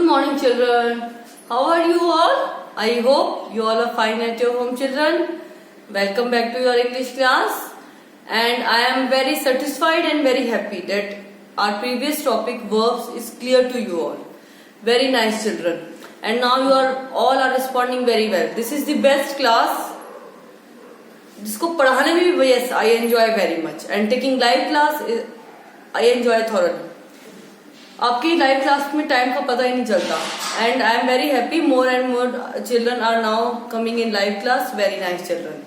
morning, children. How are you all? I hope you all are fine at your home, children. Welcome back to your English class. And I am very satisfied and very happy that our previous topic verbs is clear to you all. Very nice, children. And now you are all are responding very well. This is the best class. जिसको पढ़ाने में भी yes, I enjoy very much. And taking live class, I enjoy thoroughly. आपकी live class में time का पता ही नहीं चलता and I am very happy more and more children are now coming in live class. Very nice children.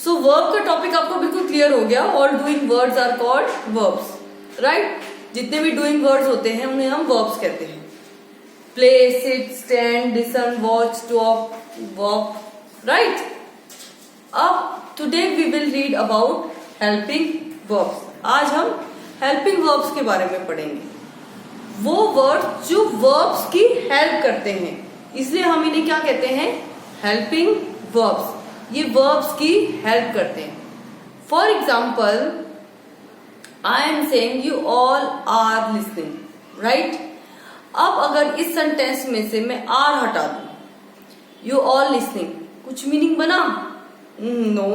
So verb का topic आपको बिल्कुल क्लियर हो गया. All doing words are called verbs, right. जितने भी डूइंग वर्ड्स होते हैं उन्हें हम वर्ब्स कहते हैं. Play, sit, stand, listen, watch, talk, walk, write. अब today we will read about helping verbs. आज हम हेल्पिंग वर्ब्स के बारे में पढ़ेंगे. वो वर्ड्स जो वर्ब्स की हेल्प करते हैं, इसलिए हम इन्हें क्या कहते हैं? Helping verbs. ये वर्ब्स की हेल्प करते हैं. For example, I am saying you all are listening, right. अब अगर इस सेंटेंस में से मैं आर हटा दूं, यू ऑल लिसनिंग, कुछ मीनिंग बना? नो.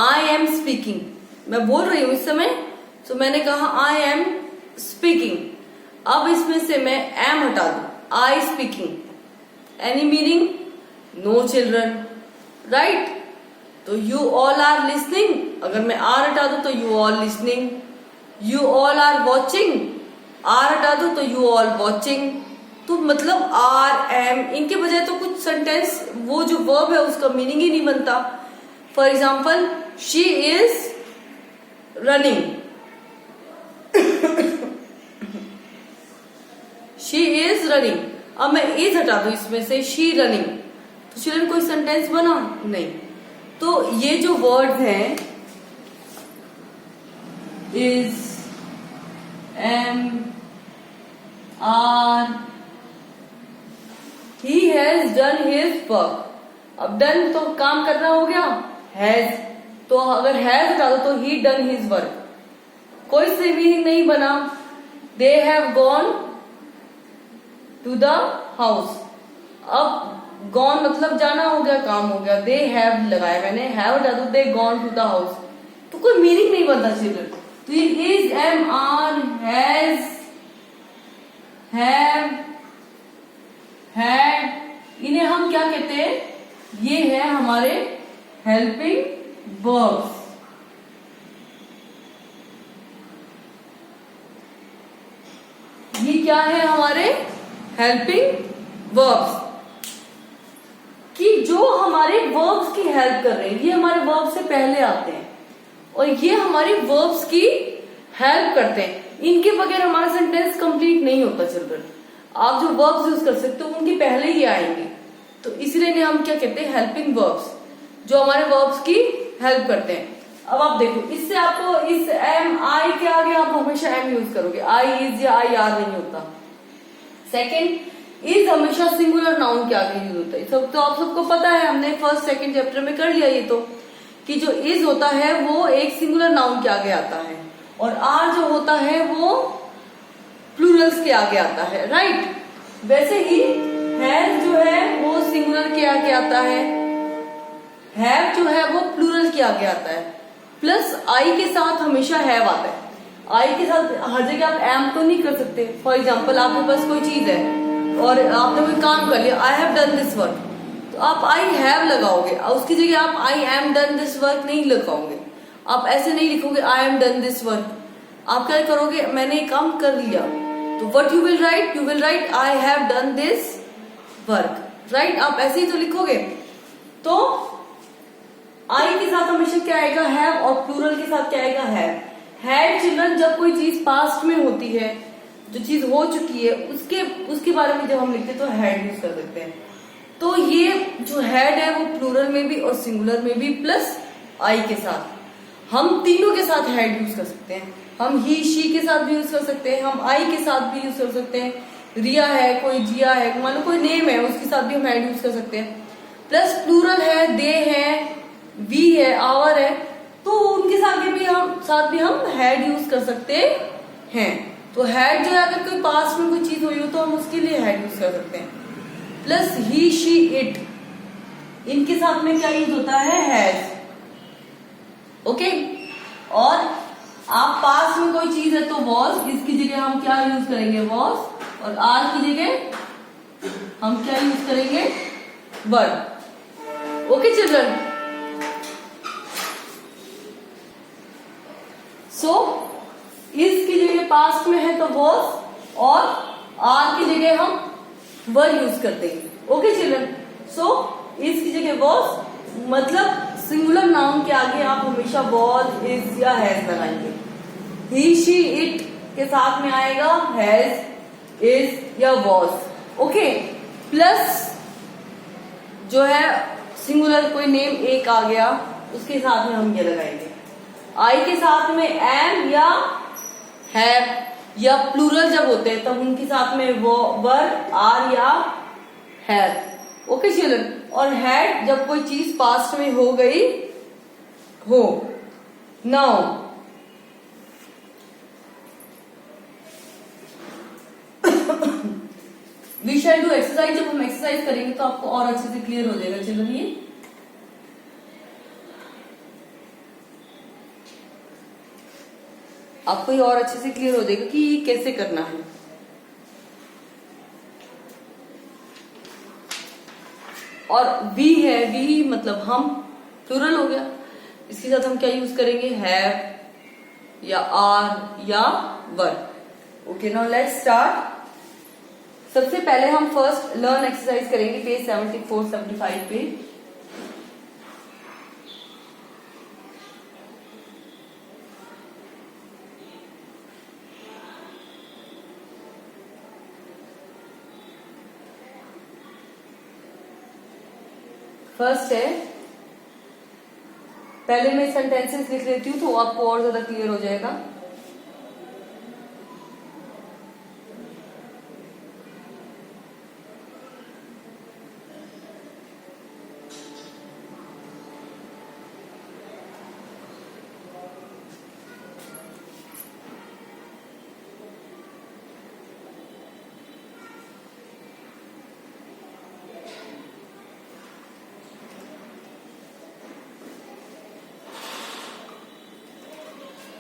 आई एम स्पीकिंग, मैं बोल रही हूं इस समय, तो मैंने कहा आई एम स्पीकिंग. अब इसमें से मैं एम हटा दूं, I speaking, any meaning? No children, right. तो यू ऑल आर लिसनिंग, अगर मैं आर हटा दूं तो you all listening. You all are watching, are हटा दूं तो यू ऑल वॉचिंग. तो मतलब आर, एम, इनके बजाय तो कुछ सेंटेंस वो जो वर्ब है उसका मीनिंग ही नहीं बनता. For example, she is running, she is running. अब मैं इज हटा दूं इसमें से, शी रनिंग, तो चिल्ड्रन कोई सेंटेंस बना? नहीं. तो ये जो वर्ड्स हैं, is, am, are, he has done his work. अब डन तो काम करना हो गया, हैज, तो अगर हैज हटा दो तो ही डन हिज वर्क, कोई से मीनिंग नहीं बना. They have gone to the house. अब गॉन मतलब जाना हो गया, काम हो गया. दे हैव लगाया मैंने, हैव हटा दो, they gone to the house, तो कोई मीनिंग नहीं बनता चिल्ड्रन. तो ये is, am, are, has, have, had, इन्हें हम क्या कहते हैं? ये है हमारे हेल्पिंग वर्ब्स. ये क्या है? हमारे हेल्पिंग वर्ब्स, कि जो हमारे वर्ब्स की हेल्प कर रहे हैं. ये हमारे वर्ब से पहले आते हैं और ये हमारे वर्ब्स की हेल्प करते हैं. इनके बगैर हमारा सेंटेंस कंप्लीट नहीं होता चिल्ड्रन. आप जो वर्ब्स यूज कर सकते हो उनके पहले ही आएंगे, तो इसलिए इन्हें हम क्या कहते हैं? हेल्पिंग वर्ब्स, जो हमारे वर्ब्स की हेल्प करते हैं. अब आप देखो, इससे आपको इस एम, आई के आगे आप हमेशा एम यूज करोगे. आई इज या आई आर नहीं होता. सेकेंड, इज हमेशा सिंगुलर नाउन के आगे यूज होता है. सब तो आप सबको पता है, हमने फर्स्ट सेकंड चैप्टर में कर लिया ये तो, कि जो इज होता है वो एक सिंगुलर नाउन के आगे आता है और आर जो होता है वो प्लूरल्स के आगे आता है, राइट. वैसे ही हैज जो है वो सिंगुलर के आगे आता है, हैव जो है वो प्लूरल के आगे आता है. प्लस आई के साथ हमेशा हैव आता है. आई के साथ हर जगह आप एम तो नहीं कर सकते. फॉर एग्जाम्पल, आपके पास कोई चीज है और आपने कोई काम कर लिया, I have done this work, तो आप आई हैव लगाओगे, उसकी जगह आप I am done this work नहीं लगाओगे. आप ऐसे नहीं लिखोगे I am done this work. आप क्या करोगे? मैंने ये काम कर लिया, तो what you will write? You will right I have done this work, right. आप ऐसे ही तो लिखोगे. तो आई के साथ हमेशा क्या आएगा? हैव. और प्लूरल के साथ क्या आएगा? हैव. हैड चिल्ड्रन जब कोई चीज पास्ट में होती है, जो चीज हो चुकी है, उसके बारे में जब हम लिखते हैं तो हैड यूज कर सकते हैं. तो ये जो हैड है वो प्लूरल में भी और सिंगुलर में भी प्लस आई के साथ, हम तीनों के साथ हैड यूज कर सकते हैं. हम ही, शी के साथ भी यूज कर सकते हैं, हम आई के साथ भी यूज कर सकते हैं. रिया है, कोई जिया है, मान लो कोई नेम है, उसके साथ भी हम हैड यूज कर सकते हैं. प्लस प्लूरल है, दे है, वी है, आवर है, तो उनके साथ भी हम हैड यूज कर सकते हैं. तो हैड जो है अगर कोई पास्ट में कोई चीज हुई हो तो हम उसके लिए हैड यूज कर सकते हैं। प्लस ही शी इट, इनके साथ में क्या यूज होता है, हैज। ओके, और आप पास में कोई चीज है तो वॉज, इसकी जगह हम क्या यूज करेंगे, वॉज, और आर की जगह हम क्या यूज करेंगे, वर। ओके चिल्ड्रन, सो इसकी जगह पास्ट में है तो वॉज और आर की जगह हम वर यूज करते हैं। ओके चिल्ड्रन, सो इसकी जगह वॉज, मतलब सिंगुलर नाउन के आगे आप हमेशा वॉज, इज या हैज लगाएंगे। ही शी इट के साथ में आएगा हैज, इज या वॉज। ओके, प्लस जो है सिंगुलर कोई नेम एक आ गया उसके साथ में हम ये लगाएंगे। आई के साथ में एम या हैव या प्लूरल जब होते हैं तब उनके साथ में वो वर, आर या हैव। ओके चिल्ड्रन, और हैड जब कोई चीज पास्ट में हो गई हो। Now we shall do exercise. जब हम एक्सरसाइज करेंगे तो आपको और अच्छे से क्लियर हो जाएगा चिल्ड्रन। ये आपको ये और अच्छे से क्लियर हो जाएगा कि ये कैसे करना है। और वी है, वी मतलब हम, प्लूरल हो गया, इसके साथ हम क्या यूज करेंगे, हैव या आर या were. Okay, now let's start. सबसे पहले हम फर्स्ट लर्न एक्सरसाइज करेंगे पेज 74-75 पे। फर्स्ट है, पहले मैं सेंटेंसेस लिख लेती हूँ तो आपको और ज्यादा क्लियर हो जाएगा।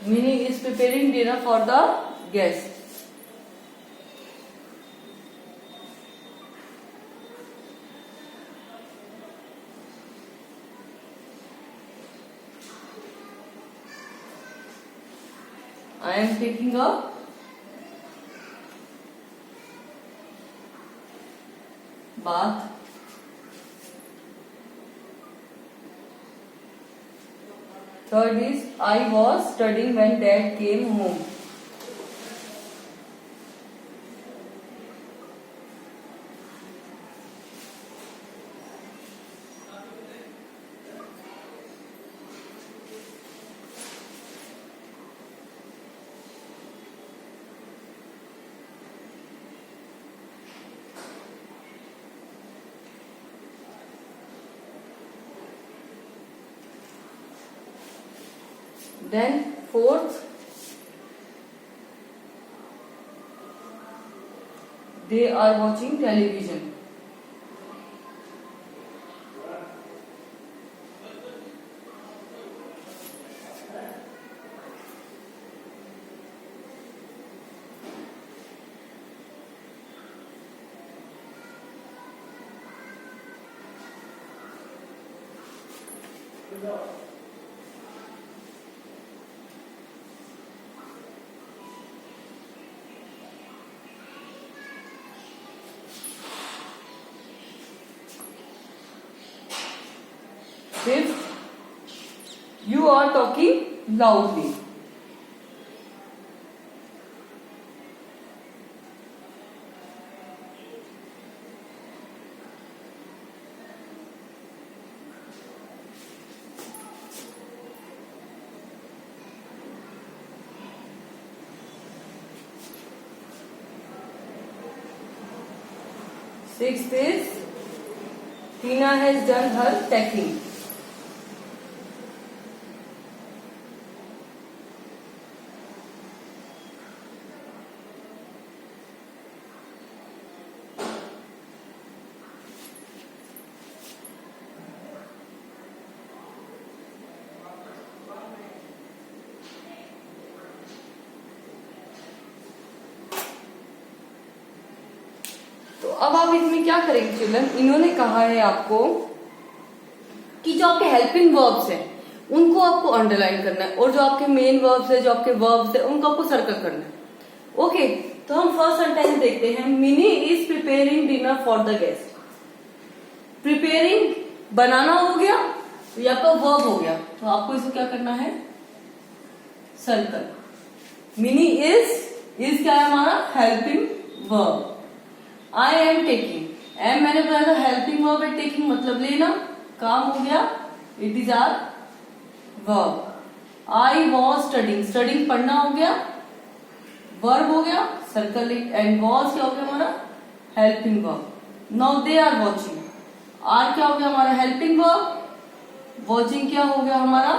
Minnie is preparing dinner for the guests. I am taking a bath. Third is, I was studying when Dad came home. Then fourth, they are watching television. Fifth, you are talking loudly. Sixth is, Tina has done her packing. अब आप इसमें क्या करेंगे children, इन्होंने कहा है आपको कि जो आपके हेल्पिंग वर्ब्स हैं उनको आपको अंडरलाइन करना है और जो आपके मेन वर्ब्स है, जो आपके वर्ब्स है, उनको आपको सर्कल करना है। ओके, तो हम फर्स्ट सेंटेंस देखते हैं। Mini is preparing dinner for the guest. Preparing बनाना हो गया, ये आपका वर्ब हो गया, तो आपको इसको क्या करना है, सर्कल। मिनी इज क्या है हमारा, helping verb. I am taking, am मैंने बताया था हेल्पिंग वर्ब है, टेकिंग मतलब लेना, काम हो गया, it is are verb. I was studying, studying पढ़ना हो गया, वर्ब हो गया, सर्कल। एंड वॉज क्या हो गया हमारा, helping verb. Now they are watching, are क्या हो गया हमारा, हेल्पिंग वर्ब, वॉचिंग क्या हो गया हमारा,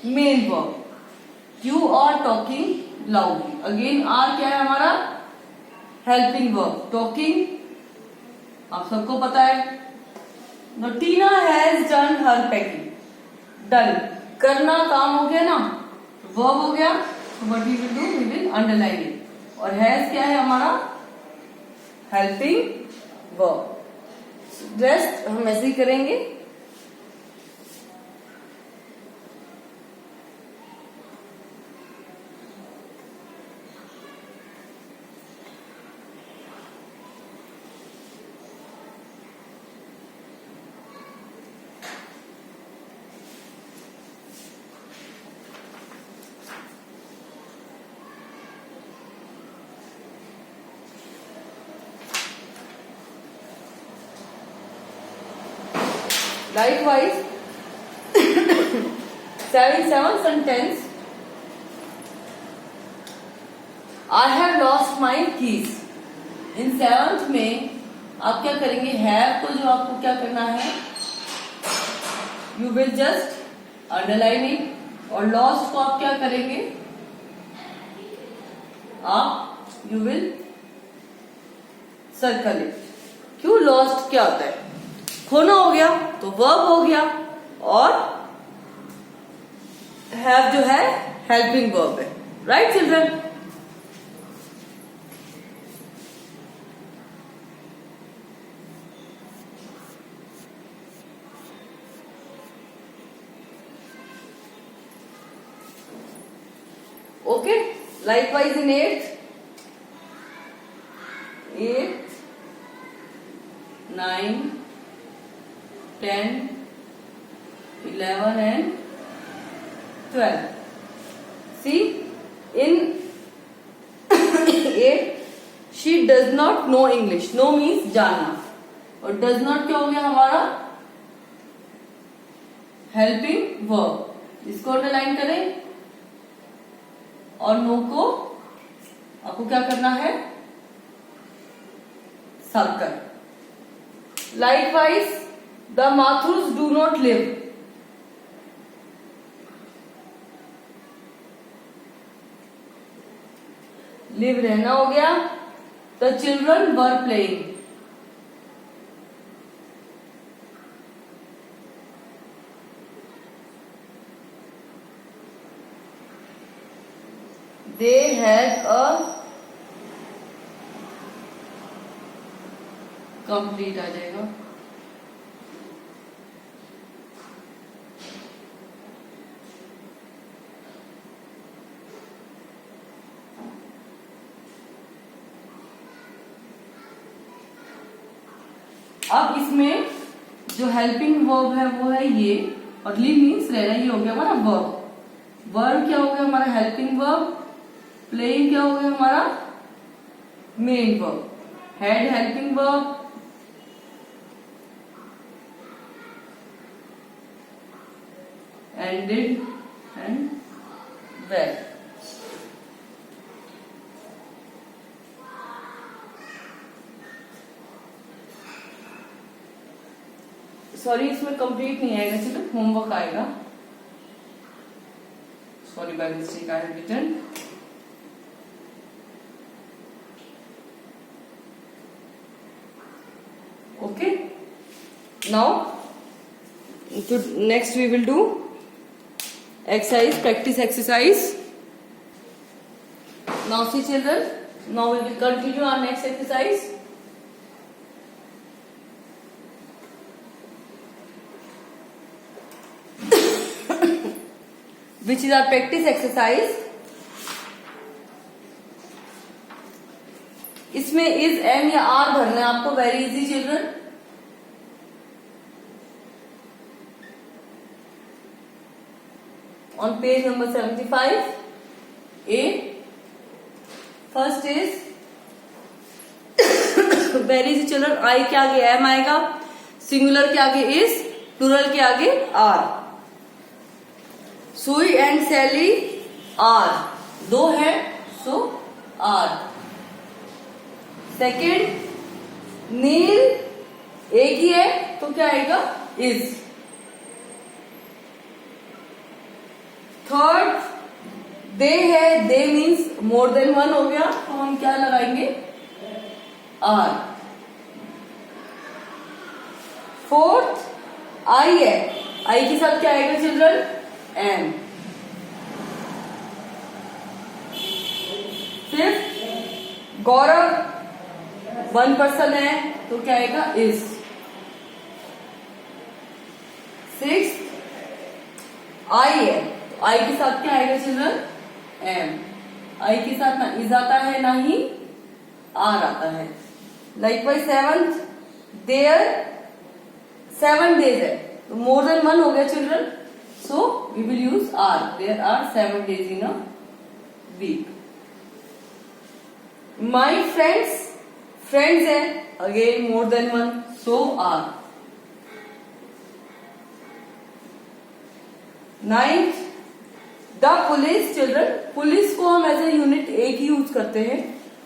main verb. You are talking loudly, again are क्या है हमारा, हेल्पिंग वर्ब, टॉकिंग आप सबको पता है। Now, Tina has done her packing. Done, करना काम हो गया ना, वर्ब हो गया, तो what we will do, we will underline it। और has क्या है हमारा, हेल्पिंग वर्ब। रेस्ट हम ऐसे ही करेंगे। Likewise, 7 sentence, I have lost my keys। In 7th में आप क्या करेंगे, have को जो आपको क्या करना है, you will just underline it। और lost को आप क्या करेंगे, आप you will circle it। क्यों, lost क्या होता है, खोना हो गया, तो वर्ब हो गया, और हैव जो है हेल्पिंग वर्ब है। Right children, okay. Likewise in 8, 9, 10, 11 and 12. See, in 8 she does not know English। No means जानना, और does not क्या हो गया हमारा, हेल्पिंग वर्ब। इसको अंडरलाइन करें, और नो को आपको क्या करना है, circle. Likewise, the Mathurs do not live। Live रहना हो गया, the children were playing। they had a complete आ जाएगा। अब इसमें जो हेल्पिंग वर्ब है वो है ये, और लिव मीन्स रहना, ये हो गया हमारा वर्ब। वर्ब क्या हो गया हमारा, हेल्पिंग वर्ब। प्लेइंग क्या हो गया हमारा, main verb. Had helping verb, and did and were। Sorry, इसमें कंप्लीट नहीं आएगा, चलो होमवर्क आएगा। Sorry, by mistake I have written. Okay, now next we will do exercise, practice exercise। Now see children, Now we will continue our next exercise. Which is our practice exercise. इसमें is, am या are भरना है आपको. Very easy children. On page number 75, A. First is very easy children. I के आगे am आएगा, singular के आगे is, प्लूरल के आगे are. सुई एंड सैली आर, दो है सो आर. सेकेंड, नील एक ही है तो क्या आएगा इज. थर्ड, दे है, दे मीन्स मोर देन वन हो गया तो हम क्या लगाएंगे आर. फोर्थ, आई है, आई के साथ क्या आएगा चिल्ड्रन एम. फिफ्थ, गौरव वन पर्सन है तो क्या आएगा इज. सिक्स्थ, आई है तो आई के साथ क्या आएगा चिल्ड्रन एम. आई के साथ ना इज आता है ना ही आर आता है. लाइकवाइज सेवंथ, देयर 7 days है तो मोर देन वन हो गया children. So we will use are. There are 7 days in a week. My friends, friends है again more than one, so are. Ninth, the police children. Police को हम as a unit एक ही use करते हैं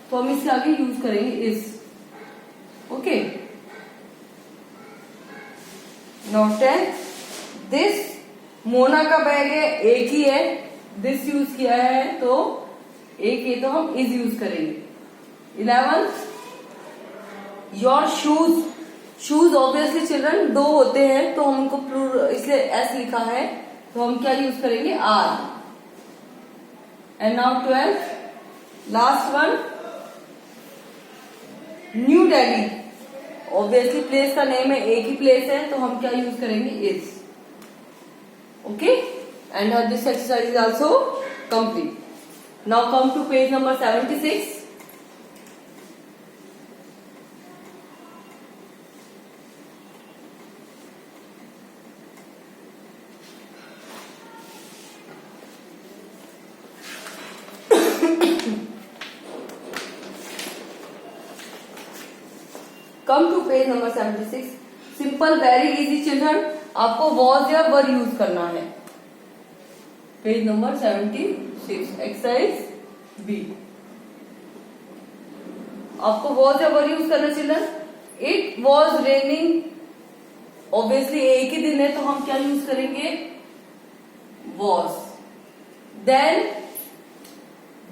तो हम इससे आगे यूज करेंगे is. Okay. Now 10th, this. Mona का बैग है एक ही है, दिस यूज किया है तो एक है तो हम इज यूज करेंगे. 11th, your shoes. Shoes obviously children दो होते हैं तो हम उनको प्लूरल इसलिए एस लिखा है तो हम क्या यूज करेंगे are. And now 12th, last one, New Delhi. Obviously place का नेम है, एक ही प्लेस है तो हम क्या यूज करेंगे is. Okay, and this exercise is also complete. Now come to page number 76. Come to page number 76. Simple, very easy children. आपको was या were यूज करना है. Page number 76, exercise B. आपको was या were यूज करना children. It was raining, obviously एक ही दिन है तो हम क्या यूज करेंगे was. Then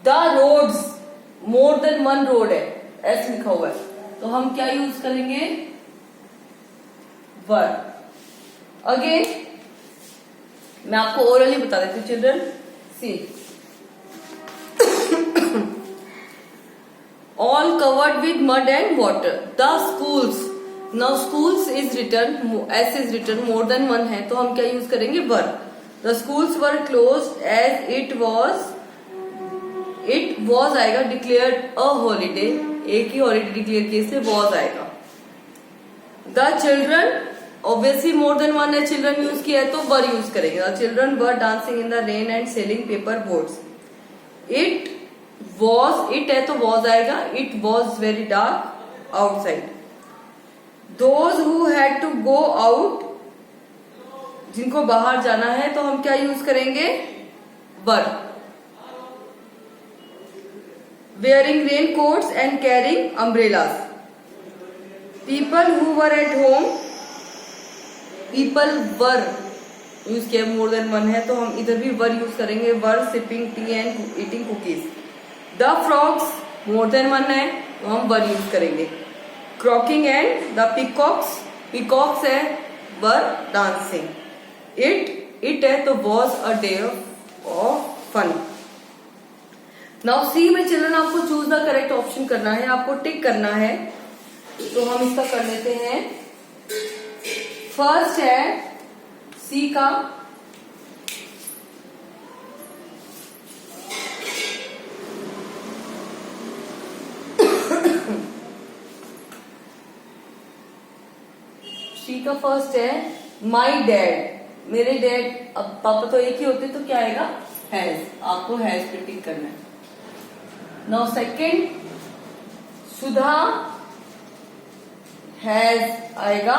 the roads, more than one road है, एस लिखा हुआ है तो हम क्या यूज करेंगे वर. अगेन मैं आपको ओरली बता देती हूँ children. See, all covered with mud and water. The schools, now schools is return, s is return, more than one है तो हम क्या यूज करेंगे were. The schools were closed as it was आएगा डिक्लेयर्ड अ हॉलीडे, एक ही holiday declare किए इसलिए वॉज आएगा. The children, obviously more than one है चिल्ड्रन यूज किया है तो वर यूज करेंगे. The children were dancing in the rain and sailing paper boats. It was, it है तो वॉज आएगा. It was very dark outside. Those who had to go out, जिनको बाहर जाना है तो हम क्या यूज करेंगे were. Wearing raincoats and carrying umbrellas. People who were at home, people were use किया, मोर देन वन है तो हम इधर भी वर यूज करेंगे. Were sipping tea and eating cookies. The frogs, more than one है तो हम वर यूज करेंगे. Croaking and the peacocks, peacocks है वर डांसिंग. इट है तो was a day of fun. Now see में चिल्ड्रन आपको चूज द करेक्ट ऑप्शन करना है, आपको टिक करना है। तो हम इसका कर लेते हैं। फर्स्ट है सी का, सी का फर्स्ट है माई डैड, मेरे डैड। अब पापा तो एक ही होते तो क्या आएगा, हैज, आपको हैज पे टिक करना है। नाउ सेकंड सुधा हैज आएगा,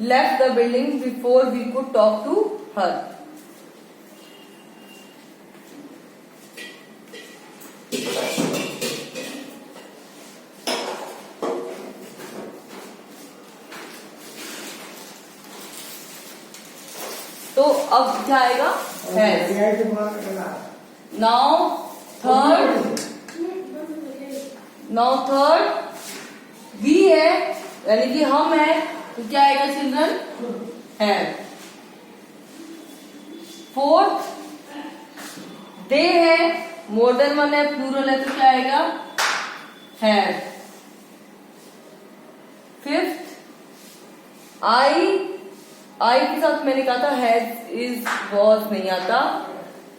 left the building before we could talk to her. तो अब क्या आएगा, हैज। नाउ थर्ड वी है, यानी कि हम है, तो क्या आएगा चिल्ड्रन, हैव। फोर्थ दे है, मोर देन वन है, प्लूरल है, तो क्या आएगा, हैव। फिफ्थ आई के साथ मैंने कहा था हैज इज वॉज नहीं आता,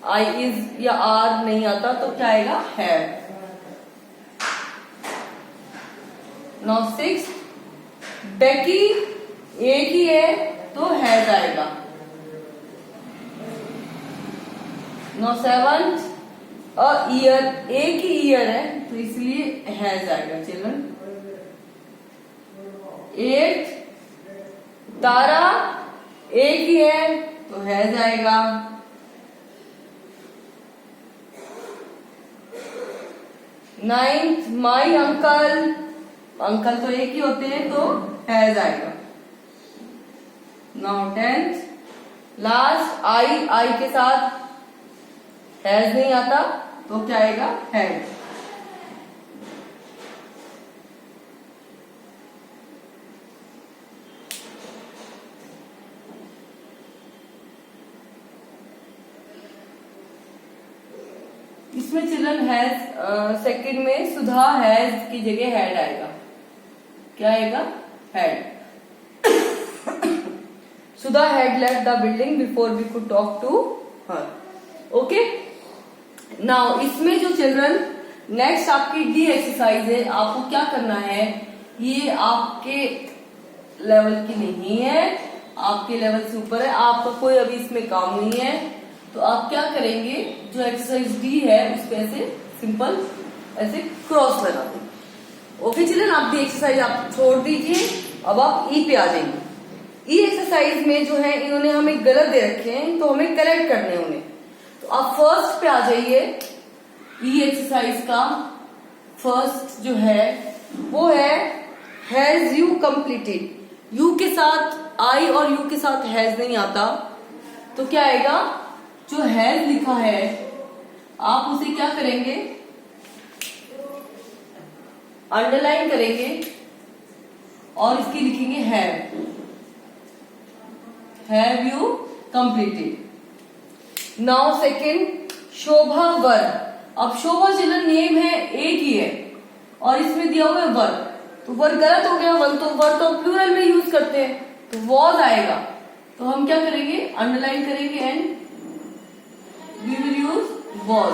आई इज या आर नहीं आता, तो क्या आएगा, हैव। नाउ सिक्स बेकी एक ही है, तो हैज आएगा। नाउ सेवंथ अ ईयर, एक ही ईयर है, तो इसलिए हैज आएगा चिल्ड्रन। एट तारा एक ही है, तो हैज आएगा। नाइन्थ माई अंकल, अंकल तो एक ही होते हैं, तो हैज आएगा। नाउ टेंथ लास्ट आई के साथ हैज नहीं आता, तो क्या आएगा, हैड। इसमें चिल्ड्रन हैज, सेकंड में सुधा हैज की जगह हैड आएगा, क्या आएगा, had. Sudha had left the building before we could talk to her. Okay, now इसमें जो चिल्ड्रन नेक्स्ट आपकी डी एक्सरसाइज है, आपको क्या करना है, ये आपके लेवल की नहीं है, आपके लेवल से ऊपर है, आपका कोई अभी इसमें काम नहीं है। तो आप क्या करेंगे, जो एक्सरसाइज डी है उस पे ऐसे सिंपल ऐसे क्रॉस लगा देंगे। ओके चिल्ड्रन, आप डी एक्सरसाइज आप छोड़ दीजिए, अब आप ई पे आ जाएंगे। ई एक्सरसाइज में जो है इन्होंने हमें गलत दे रखे हैं, तो हमें करेक्ट करने हैं उन्हें। तो आप फर्स्ट पे आ जाइए। ई एक्सरसाइज का फर्स्ट जो है वो है हैज यू कंप्लीटेड। यू के साथ आई और यू के साथ हैज नहीं आता, तो क्या आएगा, जो हैज लिखा है आप उसे क्या करेंगे, अंडरलाइन करेंगे और इसकी लिखेंगे have you completed. Now second Shobha were. अब शोभा चिल्ड्रन नेम है, एक ही है, और इसमें दिया हुआ है वर, तो वर गलत हो गया, वन तो वर तो प्लूरल में यूज करते हैं, तो वॉज आएगा। तो हम क्या करेंगे, अंडरलाइन करेंगे and we will use was.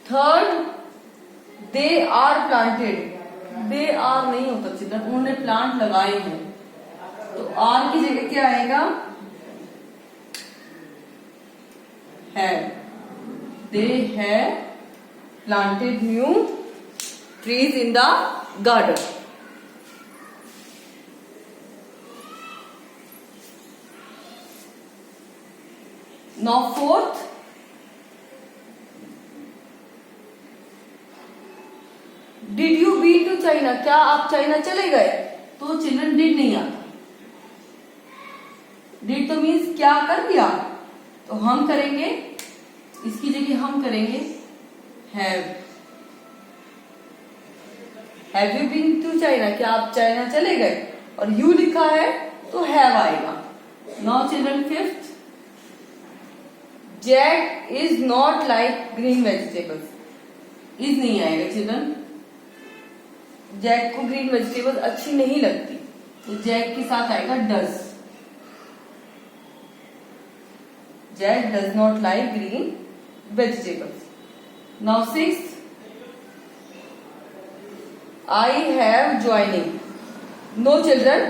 Third they are planted. They are नहीं होता चिल्ड्रन, उन्होंने प्लांट लगाए हैं, तो आर की जगह क्या आएगा, है। They have planted new trees in the garden. Now fourth did you been to China. क्या आप चाइना चले गए, तो चिल्ड्रन डिड नहीं आता। डिड तो मीन्स क्या कर दिया, तो हम करेंगे इसकी जगह हम करेंगे have you been to China. क्या आप चाइना चले गए, और यू लिखा है तो हैव आएगा। Now children, fifth, Jack is not like green vegetables. Is नहीं आएगा चिल्ड्रन. जैक को ग्रीन वेजिटेबल्स अच्छी नहीं लगती, तो जैक के साथ आएगा does. Jack does not like green vegetables. Now sixth, I have joining. No children.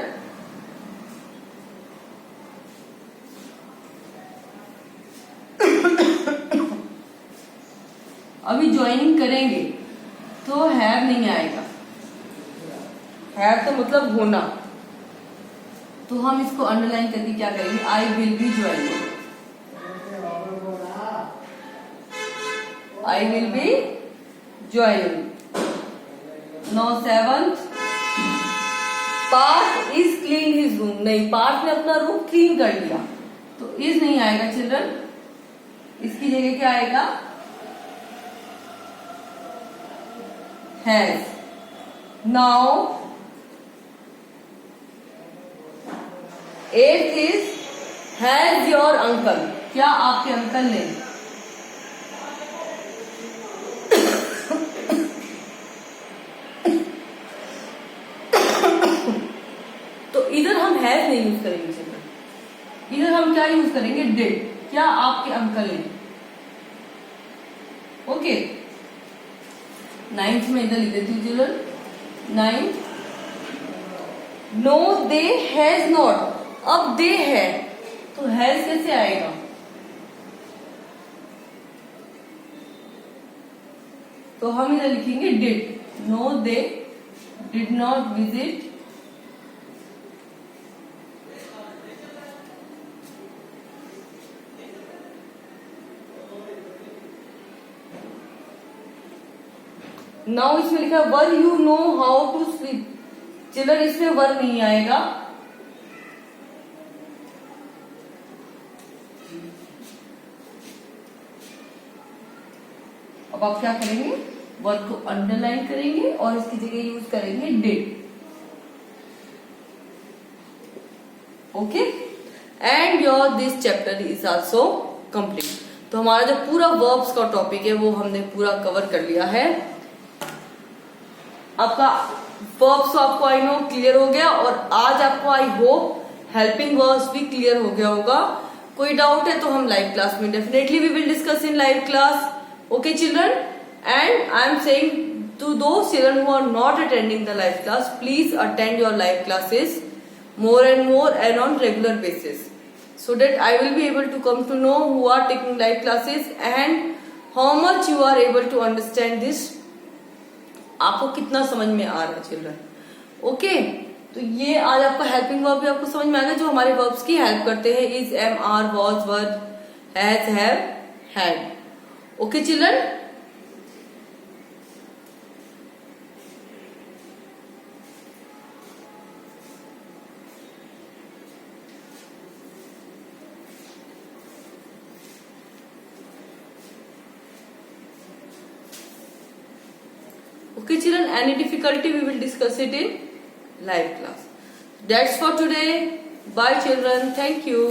अभी ज्वाइनिंग करेंगे तो हैव नहीं आएगा. हैव तो मतलब होना, तो हम इसको अंडरलाइन करके क्या करेंगे, I will be joining. I will be joining. Now seventh, Parth is clean his room. नहीं, पार्थ ने अपना रूम क्लीन कर लिया, तो is नहीं आएगा चिल्ड्रन. इसकी जगह क्या आएगा, has. Now eighth is has your uncle. क्या आपके अंकल ने. इधर हम हैज नहीं यूज करेंगे चिल्ड्रन, इधर हम क्या यूज करेंगे, डिड. क्या आपके अंकल ने. ओके. नाइन्थ में इधर लिख देती हूँ children. Ninth, no they has not. अब दे है तो हैज कैसे आएगा, तो हम इधर लिखेंगे did. No they did not visit now. इसमें लिखा were you know how to sleep. Children इसमें वर नहीं आएगा, अब आप क्या करेंगे, वर्ड को अंडरलाइन करेंगे और इसकी जगह यूज करेंगे did. Okay. And your this chapter is also complete. तो हमारा जो पूरा वर्ब्स का टॉपिक है वो हमने पूरा कवर कर लिया है. आपका वर्ब्स तो आपको आई नो क्लियर हो गया, और आज आपको आई होप हेल्पिंग वर्ब्स भी क्लियर हो गया होगा. कोई डाउट है तो हम लाइव क्लास में definitely we will discuss in live class. Okay children, and I am saying to those children who are not attending the live class, please attend your live classes more and more and on regular basis, so that I will be able to come to know who are taking live classes and how much you are able to understand this. आपको कितना समझ में आ रहा है children. Okay. तो ये आज आपका हेल्पिंग वर्ब भी आपको समझ में आ गया, जो हमारे वर्ब्स की हेल्प करते हैं. Is, am, are, was, were, has, have, had. Okay children. Okay children, any difficulty we will discuss it in live class. That's for today. Bye children. Thank you.